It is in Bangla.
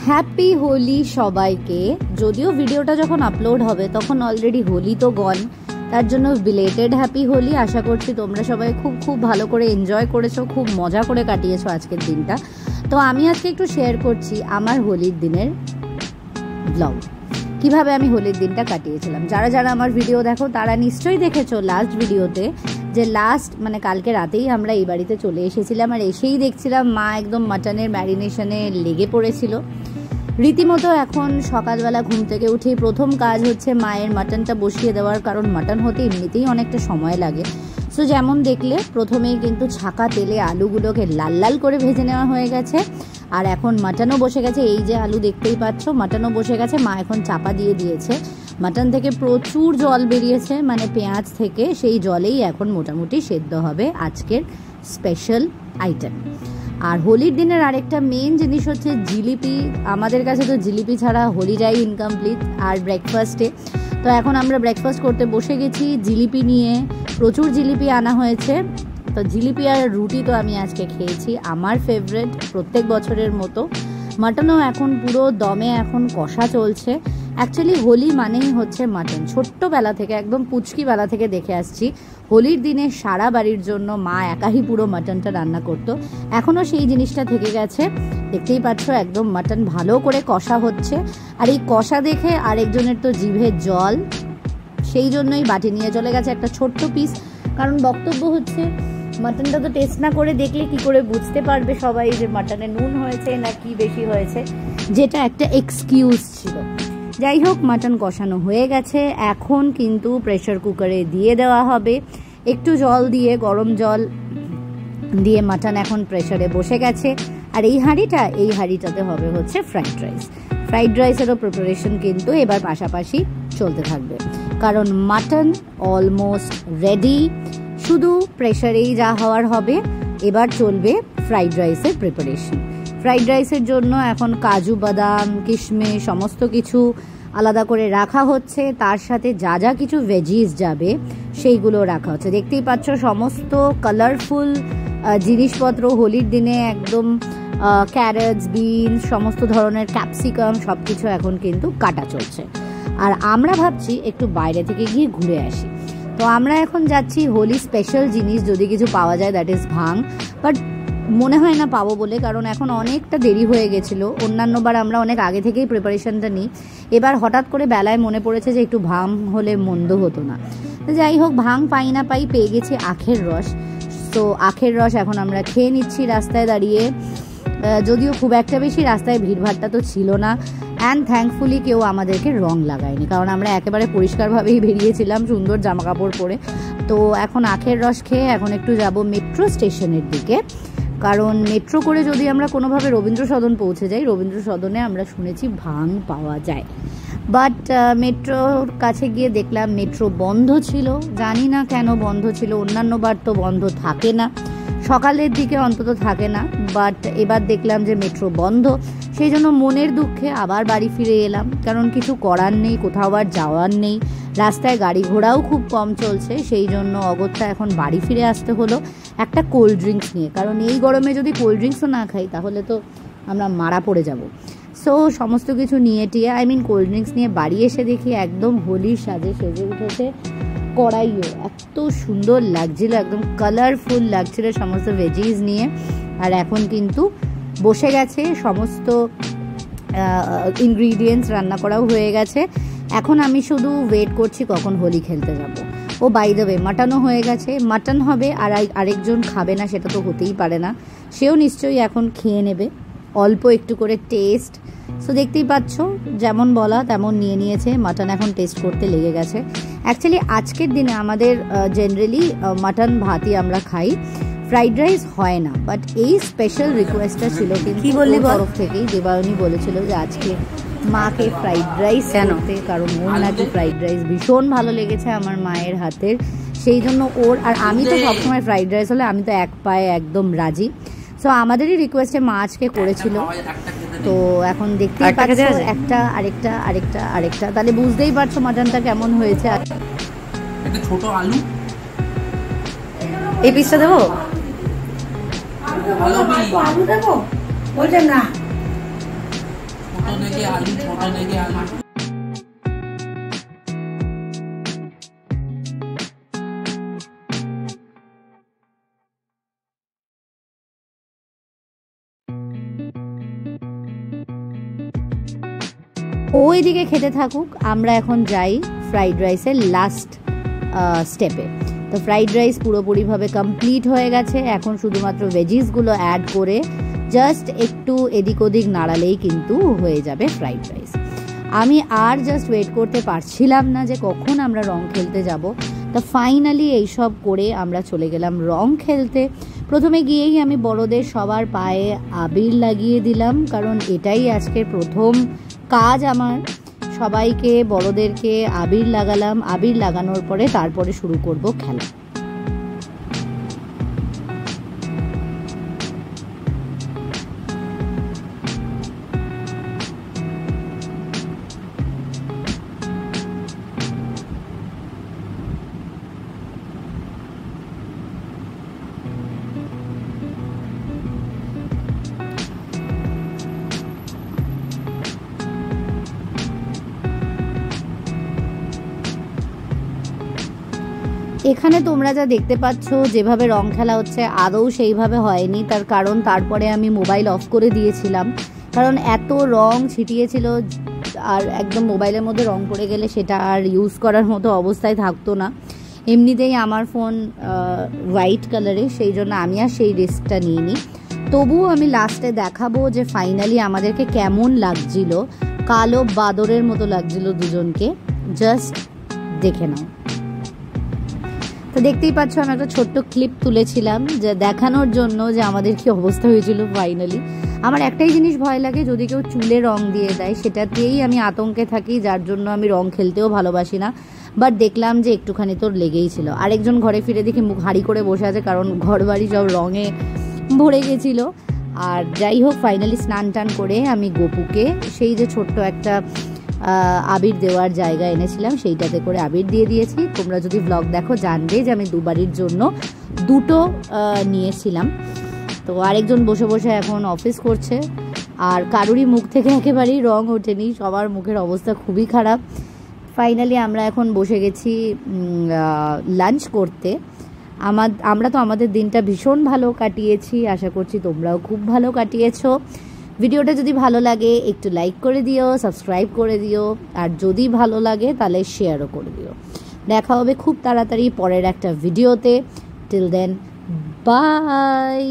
হ্যাপি হোলি সবাইকে। যদিও ভিডিওটা যখন আপলোড হবে তখন অলরেডি হোলি তো গন, তার জন্য বিলেটেড হ্যাপি হোলি। আশা করছি তোমরা সবাই খুব ভালো করে এনজয় করেছো, খুব মজা করে কাটিয়েছো আজকের দিনটা। তো আমি আজকে একটু শেয়ার করছি আমার হোলির দিনের ব্লগ, কিভাবে আমি হোলির দিনটা কাটিয়েছিলাম। যারা যারা আমার ভিডিও দেখো তারা নিশ্চয়ই দেখেছো লাস্ট ভিডিওতে যে মানে কালকে রাতেই আমরা এই বাড়িতে চলে এসেছিলাম, আর এসেই দেখছিলাম মা একদম মাটনের ম্যারিনেশনে লেগে পড়েছিল রীতিমতো। এখন সকালবেলা ঘুম থেকে উঠেই প্রথম কাজ হচ্ছে মায়ের মাটনটা বসিয়ে দেওয়ার, কারণ মাটন হতে এমনিতেই অনেকটা সময় লাগে। সো যেমন দেখলে প্রথমেই কিন্তু ছাকা তেলে আলুগুলোকে লাল লাল করে ভেজে নেওয়া হয়ে গেছে, আর এখন মাটনও বসে গেছে। এই যে আলু দেখতেই পাচ্ছ, মাটনও বসে গেছে। মা এখন চাপা দিয়ে দিয়েছে। মাটন থেকে প্রচুর জল বেরিয়েছে, মানে পেঁয়াজ থেকে, সেই জলেই এখন মোটামুটি সেদ্ধ হবে আজকের স্পেশাল আইটেম। আর হোলির দিনের আরেকটা মেন জিনিস হচ্ছে জিলিপি। আমাদের কাছে তো জিলিপি ছাড়া হোলিটাই ইনকমপ্লিট। আর ব্রেকফাস্টে তো এখন আমরা ব্রেকফাস্ট করতে বসে গেছি জিলিপি নিয়ে। প্রচুর জিলিপি আনা হয়েছে। তো জিলিপি আর রুটি তো আমি আজকে খেয়েছি, আমার ফেভারিট প্রত্যেক বছরের মতো। মাটনও এখন পুরো দমে এখন কষা চলছে। অ্যাকচুয়ালি হোলি মানেই হচ্ছে মাটন। ছোট্টবেলা থেকে, একদম পুচকিবেলা থেকে দেখে আসছি হোলির দিনে সারা বাড়ির জন্য মা একাই পুরো মাটনটা রান্না করতো। এখনও সেই জিনিসটা থেকে গেছে। দেখতেই পাচ্ছ একদম মাটন ভালো করে কষা হচ্ছে, আর এই কষা দেখে আরেকজনের তো জিভে জল, সেই জন্যই বাটি নিয়ে চলে গেছে একটা ছোট্ট পিস। কারণ বক্তব্য হচ্ছে মাটনটা তো টেস্ট না করে দেখলে কি করে বুঝতে পারবে সবাই যে মাটনে নুন হয়েছে না কি বেশি হয়েছে, যেটা একটা এক্সকিউজ ছিল। যাই হোক, মাটন কষানো হয়ে গেছে। এখন কিন্তু প্রেসার কুকারে দিয়ে দেওয়া হবে একটু জল দিয়ে, গরম জল দিয়ে। মাটন এখন প্রেসারে বসে গেছে। আর এই হাঁড়িটাতে হবে হচ্ছে ফ্রাইড রাইসেরও প্রিপারেশন কিন্তু এবার পাশাপাশি চলতে থাকবে, কারণ মাটন অলমোস্ট রেডি। শুধু প্রেসারেই যা হওয়ার হবে। এবার চলবে ফ্রাইড রাইসের প্রিপারেশন। ফ্রাইড রাইসের জন্য এখন কাজু বাদাম কিশমিশ সমস্ত কিছু আলাদা করে রাখা হচ্ছে। তার সাথে যা যা কিছু ভেজিস যাবে সেইগুলো রাখা হচ্ছে। দেখতেই পাচ্ছ সমস্ত কালারফুল জিনিসপত্র হোলির দিনে একদম ক্যারেটস, বিনস, সমস্ত ধরনের ক্যাপসিকাম সব কিছু এখন কিন্তু কাটা চলছে। আর আমরা ভাবছি একটু বাইরে থেকে গিয়ে ঘুরে আসি। তো আমরা এখন যাচ্ছি হোলি স্পেশাল জিনিস যদি কিছু পাওয়া যায়, দ্যাট ইজ ভাং। বাট মনে হয় না পাবো বলে, কারণ এখন অনেকটা দেরি হয়ে গেছিলো। অন্যান্যবার আমরা অনেক আগে থেকেই প্রিপারেশনটা নিই। এবার হঠাৎ করে বেলায় মনে পড়েছে যে একটু ভাং হলে মন্দ হতো না। যাই হোক, ভাং পাই না পাই পেয়ে গেছি আখের রস। তো আখের রস এখন আমরা খেয়ে নিচ্ছি রাস্তায় দাঁড়িয়ে। যদিও খুব একটা বেশি রাস্তায় ভিড়ভাড়টা তো ছিল না। অ্যান্ড থ্যাঙ্কফুলি কেউ আমাদেরকে রং লাগায়নি, কারণ আমরা একেবারে পরিষ্কারভাবেই বেরিয়েছিলাম সুন্দর জামা কাপড় পরে। তো এখন আখের রস খেয়ে এখন একটু যাব মেট্রো স্টেশনের দিকে, কারণ মেট্রো করে যদি আমরা কোনোভাবে রবীন্দ্র সদন পৌঁছে যাই, রবীন্দ্র সদনে আমরা শুনেছি ভাং পাওয়া যায়। বাট মেট্রোর কাছে গিয়ে দেখলাম মেট্রো বন্ধ ছিল। জানি না কেন বন্ধ ছিল, অন্যান্যবার তো বন্ধ থাকে না, সকালের দিকে অন্তত থাকে না। বাট এবার দেখলাম যে মেট্রো বন্ধ। সেই জন্য মনের দুঃখে আবার বাড়ি ফিরে এলাম, কারণ কিছু করার নেই, কোথাও আর যাওয়ার নেই। রাস্তায় গাড়ি ঘোড়াও খুব কম চলছে, সেই জন্য অগত্যা এখন বাড়ি ফিরে আসতে হলো একটা কোল্ড ড্রিঙ্কস নিয়ে। কারণ এই গরমে যদি কোল্ড ড্রিঙ্কসও না খাই তাহলে তো আমরা মারা পড়ে যাব। সো সমস্ত কিছু নিয়ে কোল্ড ড্রিঙ্কস নিয়ে বাড়ি এসে দেখি একদম হোলির সাজে সেজে উঠেছে কড়াইও। এত সুন্দর লাগছিল, একদম কালারফুল লাগছিল সমস্ত ভেজিস নিয়ে। আর এখন কিন্তু বসে গেছে সমস্ত ইনগ্রিডিয়েন্টস, রান্না করাও হয়ে গেছে। এখন আমি শুধু ওয়েট করছি কখন হোলি খেলতে যাব। ও বাই দ্য ওয়ে, মাটনও হয়ে গেছে। মাটন হবে আর আরেকজন খাবে না সেটা তো হতেই পারে না, সেও নিশ্চয়ই এখন খেয়ে নেবে অল্প একটু করে টেস্ট। সো দেখতেই পাচ্ছ যেমন বলা তেমন নিয়ে নিয়েছে। মাটন এখন টেস্ট করতে লেগে গেছে। অ্যাকচুয়ালি আজকের দিনে আমাদের জেনারেলি মাটন ভাতই আমরা খাই, ফ্রাইড রাইস হয় না। বাট এই স্পেশাল রিকোয়েস্টটা ছিল কিন্তু তরফ থেকেই। দেবায়নী বলেছিল যে আজকে মাকে ফ্রাইড রাইস করতে, কারণ ওর নাকি ফ্রাইড রাইস ভীষণ ভালো লেগেছে আমার মায়ের হাতের। সেই জন্য ওর, আর আমি তো সবসময় ফ্রাইড রাইস হলে আমি তো এক পায়ে একদম রাজি। সো আমাদেরই রিকোয়েস্টে মা আজকে করেছিল। তো এখন দেখতেই পাচ্ছ একটা আরেকটা আরেকটা আরেকটা, তাহলে বুঝতেই পারছো মাটনটা কেমন হয়েছে। একটা ছোট আলু, এই পিসটা দেবো, আলু দেবো বলছেন না, लेके आलू, छोटा लेके आलू। ও এদিকে খেতে থাকুক, আমরা এখন যাই ফ্রাইড রাইসের লাস্ট স্টেপে। তো ফ্রাইড রাইস পুরোপুরিভাবে কমপ্লিট হয়ে গেছে, এখন শুধুমাত্র ভেজিসগুলো অ্যাড করে জাস্ট একটু এদিক ওদিক নাড়ালেই কিন্তু হয়ে যাবে ফ্রাইড রাইস। আমি আর জাস্ট ওয়েট করতে পারছিলাম না যে কখন আমরা রং খেলতে যাব। তো ফাইনালি এইসব করে আমরা চলে গেলাম রং খেলতে। প্রথমে গিয়েই আমি বড়দের সবার পায়ে আবির লাগিয়ে দিলাম, কারণ এটাই আজকের প্রথম কাজ আমার। সবাইকে বড়দেরকে আবির লাগালাম, আবির লাগানোর পরে তারপরে শুরু করব খেলা। এখানে তোমরা যা দেখতে পাচ্ছ যেভাবে রং খেলা হচ্ছে আদৌ সেইভাবে হয়নি, তার কারণ তারপরে আমি মোবাইল অফ করে দিয়েছিলাম, কারণ এত রং ছিটিয়েছিল আর একদম মোবাইলের মধ্যে রং পড়ে গেলে সেটা আর ইউজ করার মতো অবস্থায় থাকতো না। এমনিতেই আমার ফোন হোয়াইট কালারে, সেই জন্য আমি আর সেই রিস্কটা নিইনি। তবুও আমি লাস্টে দেখাবো যে ফাইনালি আমাদেরকে কেমন লাগছিল। কালো বাদরের মতো লাগছিল দুজনকে, জাস্ট দেখে নাও। তো দেখতেই পাচ্ছ আমি একটা ছোট্ট ক্লিপ তুলেছিলাম যে দেখানোর জন্য যে আমাদের কি অবস্থা হয়েছিল ফাইনালি। আমার একটাই জিনিস ভয় লাগে, যদি কেউ চুলে রং দিয়ে দেয় সেটাতেই আমি আতঙ্কে থাকি, যার জন্য আমি রং খেলতেও ভালোবাসি না। বাট দেখলাম যে একটুখানি তোর লেগেই ছিল। আরেকজন ঘরে ফিরে দেখি মুখ হাঁড়ি করে বসে আছে, কারণ ঘর বাড়ি সব রঙে ভরে গেছিলো। আর যাই হোক ফাইনালি স্নান টান করে আমি গোপুকে সেই যে ছোট্ট একটা আবির দেওয়ার জায়গা এনেছিলাম সেইটাতে করে আবির দিয়ে দিয়েছি। তোমরা যদি ব্লগ দেখো জানবে যে আমি দুবারির জন্য দুটো নিয়েছিলাম। তো আরেকজন বসে বসে এখন অফিস করছে, আর কারুরই মুখ থেকে একেবারেই রং ওঠেনি, সবার মুখের অবস্থা খুবই খারাপ। ফাইনালি আমরা এখন বসে গেছি লাঞ্চ করতে। আমরা তো আমাদের দিনটা ভীষণ ভালো কাটিয়েছি, আশা করছি তোমরাও খুব ভালো কাটিয়েছো। ভিডিওটা যদি ভালো লাগে একটু লাইক করে দিও, সাবস্ক্রাইব করে দিও, আর যদি ভালো লাগে তাহলে শেয়ারও করে দিও। দেখা হবে খুব তাড়াতাড়ি পরের একটা ভিডিওতে। Till then by.